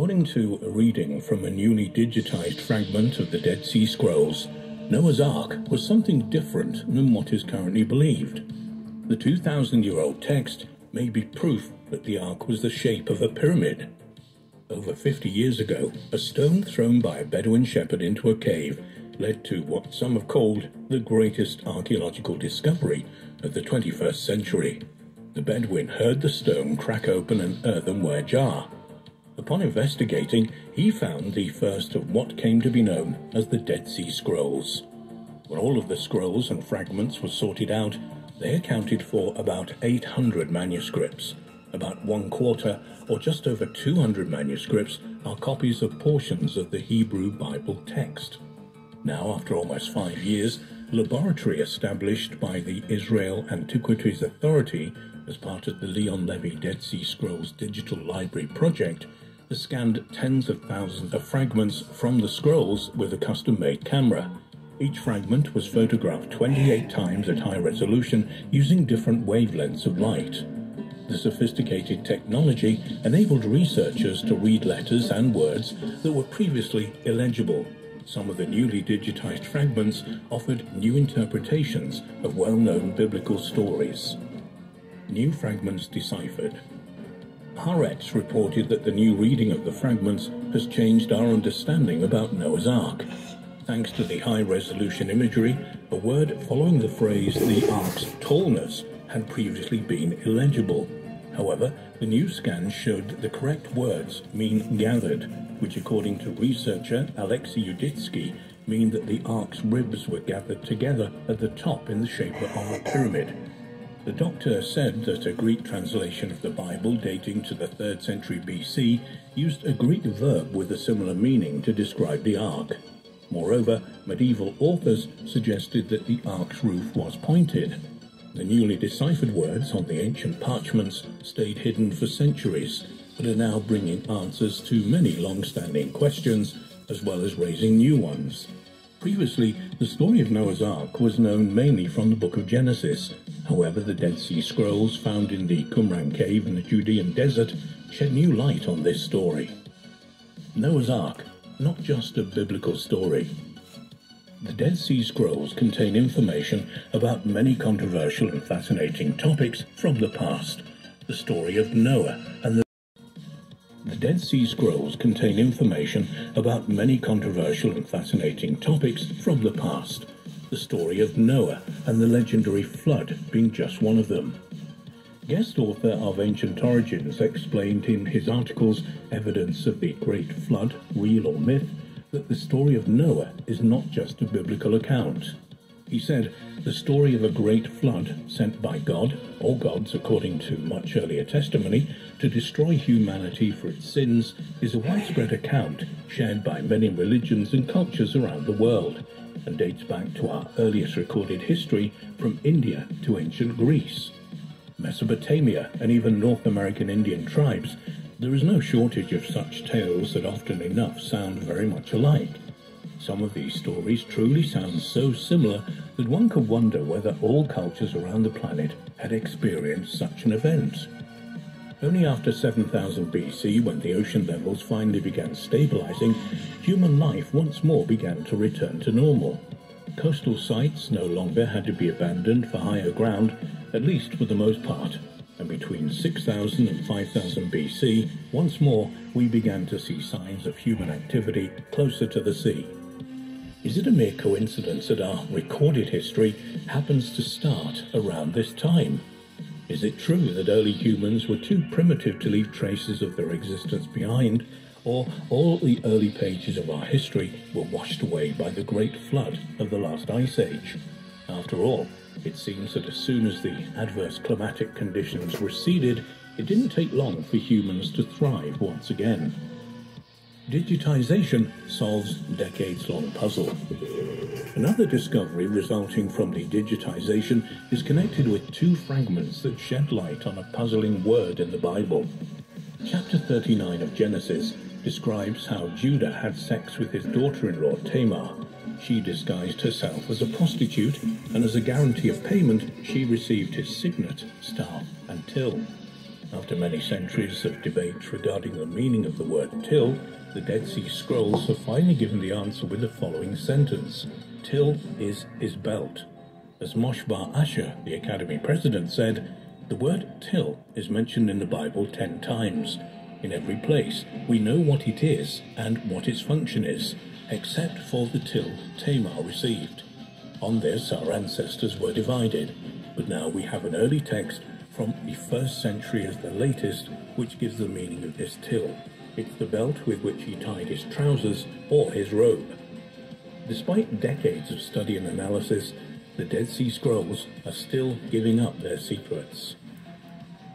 According to a reading from a newly digitized fragment of the Dead Sea Scrolls, Noah's Ark was something different than what is currently believed. The 2,000-year-old text may be proof that the Ark was the shape of a pyramid. Over 50 years ago, a stone thrown by a Bedouin shepherd into a cave led to what some have called the greatest archaeological discovery of the 21st century. The Bedouin heard the stone crack open an earthenware jar. Upon investigating, he found the first of what came to be known as the Dead Sea Scrolls. When all of the scrolls and fragments were sorted out, they accounted for about 800 manuscripts. About 1/4, or just over 200 manuscripts, are copies of portions of the Hebrew Bible text. Now, after almost 5 years, a laboratory established by the Israel Antiquities Authority as part of the Leon Levy Dead Sea Scrolls Digital Library project has scanned tens of thousands of fragments from the scrolls with a custom-made camera. Each fragment was photographed 28 times at high resolution using different wavelengths of light. The sophisticated technology enabled researchers to read letters and words that were previously illegible. Some of the newly digitized fragments offered new interpretations of well-known biblical stories. New fragments deciphered. Haaretz reported that the new reading of the fragments has changed our understanding about Noah's Ark. Thanks to the high-resolution imagery, a word following the phrase "the Ark's tallness" had previously been illegible. However, the new scan showed that the correct words mean gathered, which according to researcher Alexei Yuditsky mean that the Ark's ribs were gathered together at the top in the shape of a pyramid. The doctor said that a Greek translation of the Bible dating to the 3rd century BC used a Greek verb with a similar meaning to describe the Ark. Moreover, medieval authors suggested that the Ark's roof was pointed. The newly deciphered words on the ancient parchments stayed hidden for centuries, but are now bringing answers to many long-standing questions, as well as raising new ones. Previously, the story of Noah's Ark was known mainly from the Book of Genesis. However, the Dead Sea Scrolls found in the Qumran cave in the Judean desert shed new light on this story. Noah's Ark, not just a biblical story. The Dead Sea Scrolls contain information about many controversial and fascinating topics from the past. The story of Noah and the Dead Sea Scrolls contain information about many controversial and fascinating topics from the past. The story of Noah and the legendary flood being just one of them. Guest author of Ancient Origins explained in his articles Evidence of the Great Flood, Real or Myth, that the story of Noah is not just a biblical account. He said, the story of a great flood sent by God, or gods according to much earlier testimony, to destroy humanity for its sins is a widespread account shared by many religions and cultures around the world, and dates back to our earliest recorded history from India to ancient Greece, Mesopotamia, and even North American Indian tribes. There is no shortage of such tales that often enough sound very much alike. Some of these stories truly sound so similar that one could wonder whether all cultures around the planet had experienced such an event. Only after 7000 BC, when the ocean levels finally began stabilizing, human life once more began to return to normal. Coastal sites no longer had to be abandoned for higher ground, at least for the most part, and between 6000 and 5000 BC, once more we began to see signs of human activity closer to the sea. Is it a mere coincidence that our recorded history happens to start around this time? Is it true that early humans were too primitive to leave traces of their existence behind, or all the early pages of our history were washed away by the great flood of the last ice age? After all, it seems that as soon as the adverse climatic conditions receded, it didn't take long for humans to thrive once again. Digitization solves decades-long puzzle. Another discovery resulting from the digitization is connected with two fragments that shed light on a puzzling word in the Bible. Chapter 39 of Genesis describes how Judah had sex with his daughter-in-law Tamar. She disguised herself as a prostitute, and as a guarantee of payment, she received his signet, staff, and till. After many centuries of debate regarding the meaning of the word till, the Dead Sea Scrolls have finally given the answer with the following sentence: Till is his belt. As Moshe Bar Asher, the Academy president, said, the word till is mentioned in the Bible 10 times. In every place, we know what it is and what its function is, except for the till Tamar received. On this, our ancestors were divided, but now we have an early text from the 1st century as the latest, which gives the meaning of this till. It's the belt with which he tied his trousers or his robe. Despite decades of study and analysis, the Dead Sea Scrolls are still giving up their secrets.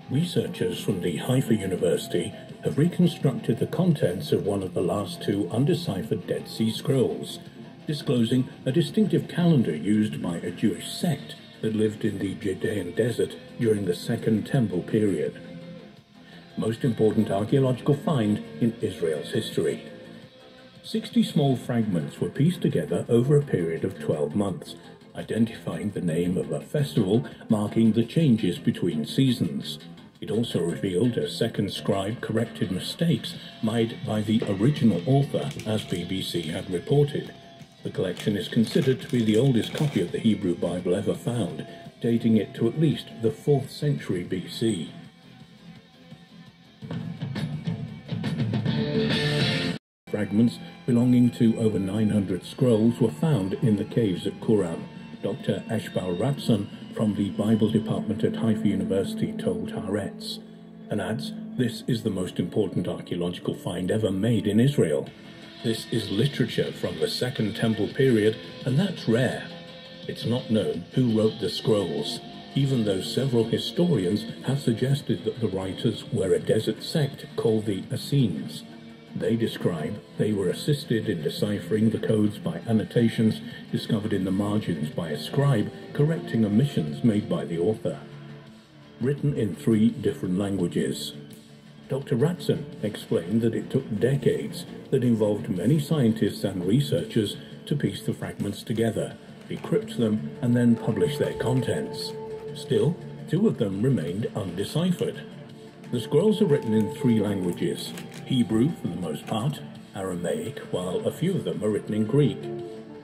Researchers from the Haifa University have reconstructed the contents of one of the last 2 undeciphered Dead Sea Scrolls, disclosing a distinctive calendar used by a Jewish sect that lived in the Judean desert during the Second Temple period. Most important archaeological find in Israel's history. 60 small fragments were pieced together over a period of 12 months, identifying the name of a festival marking the changes between seasons. It also revealed a second scribe corrected mistakes made by the original author, as BBC had reported. The collection is considered to be the oldest copy of the Hebrew Bible ever found, dating it to at least the 4th century BC. Fragments belonging to over 900 scrolls were found in the caves at Qumran. Dr. Eshbal Ratson from the Bible department at Haifa University told Haaretz, and adds, this is the most important archaeological find ever made in Israel. This is literature from the Second Temple period, and that's rare. It's not known who wrote the scrolls, even though several historians have suggested that the writers were a desert sect called the Essenes. They describe they were assisted in deciphering the codes by annotations discovered in the margins by a scribe correcting omissions made by the author. Written in 3 different languages. Dr. Ratson explained that it took decades that involved many scientists and researchers to piece the fragments together, decrypt them, and then publish their contents. Still, 2 of them remained undeciphered. The scrolls are written in 3 languages, Hebrew for the most part, Aramaic, while a few of them are written in Greek.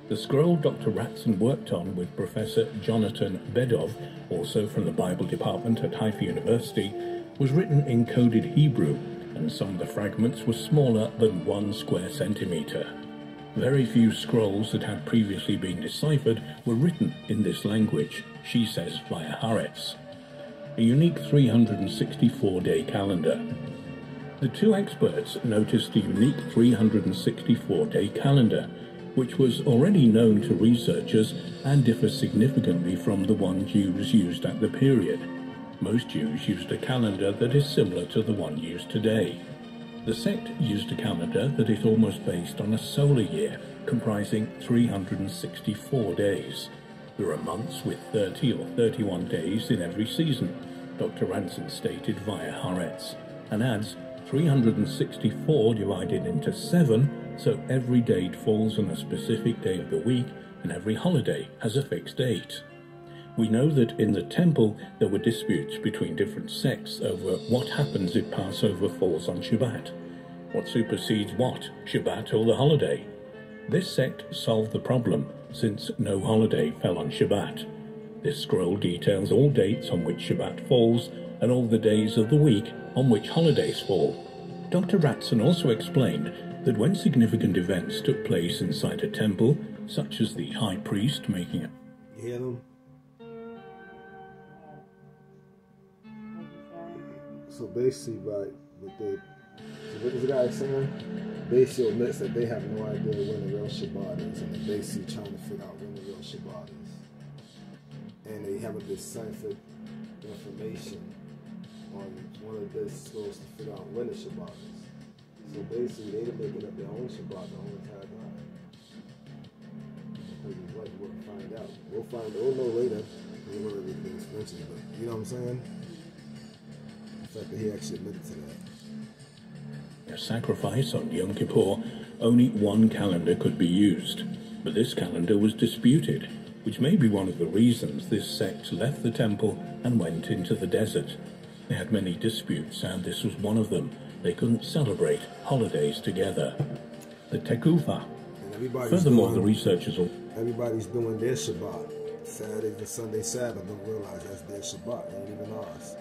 The scroll Dr. Ratson worked on with Professor Jonathan Bedov, also from the Bible department at Haifa University, was written in coded Hebrew, and some of the fragments were smaller than 1 square centimeter. Very few scrolls that had previously been deciphered were written in this language, she says via Haaretz. A unique 364-day calendar. The 2 experts noticed a unique 364-day calendar, which was already known to researchers and differs significantly from the one Jews used at the period. Most Jews used a calendar that is similar to the one used today. The sect used a calendar that is almost based on a solar year, comprising 364 days. There are months with 30 or 31 days in every season, Dr. Ratson stated via Haaretz, and adds 364 divided into 7, so every date falls on a specific day of the week and every holiday has a fixed date. We know that in the temple there were disputes between different sects over what happens if Passover falls on Shabbat. What supersedes what, Shabbat or the holiday? This sect solved the problem, since no holiday fell on Shabbat. This scroll details all dates on which Shabbat falls and all the days of the week on which holidays fall. Dr. Ratson also explained that when significant events took place inside a temple, such as the high priest making a... You hear them? So basically, right, what is the guy saying? Basically admits that they have no idea when the real Shabbat is, and they're basically trying to figure out when the real Shabbat is. And they haven't deciphered information on one of the scrolls to figure out when the Shabbat is. So basically, they're making up their own Shabbat the whole entire time. Because he's right, we'll find out. We'll know later. We won't everything's mentioned, but you know what I'm saying? The fact that he actually admitted to that. A sacrifice on Yom Kippur, only one calendar could be used, but this calendar was disputed, which may be one of the reasons this sect left the temple and went into the desert. They had many disputes, and this was one of them. They couldn't celebrate holidays together. The Tekufa. Furthermore, the researchers... Everybody's doing their Shabbat. Saturday and Sunday Sabbath, don't realize that's their Shabbat, ain't even ours.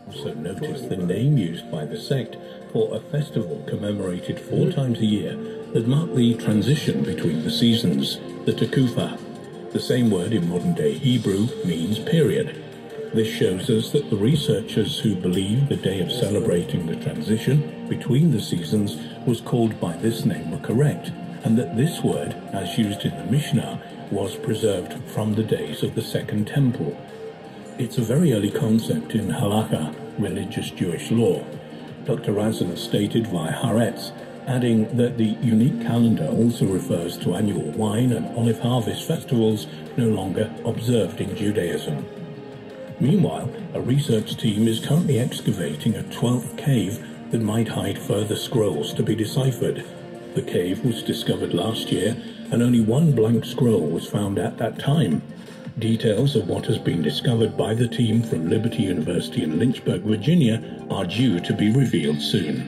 Also noticed the name used by the sect for a festival commemorated 4 times a year that marked the transition between the seasons, the Tekufa. The same word in modern-day Hebrew means period. This shows us that the researchers who believed the day of celebrating the transition between the seasons was called by this name were correct, and that this word, as used in the Mishnah, was preserved from the days of the Second Temple. It's a very early concept in halakha, religious Jewish law. Dr. Razin stated via Haaretz, adding that the unique calendar also refers to annual wine and olive harvest festivals no longer observed in Judaism. Meanwhile, a research team is currently excavating a 12th cave that might hide further scrolls to be deciphered. The cave was discovered last year, and only one blank scroll was found at that time. Details of what has been discovered by the team from Liberty University in Lynchburg, Virginia, are due to be revealed soon.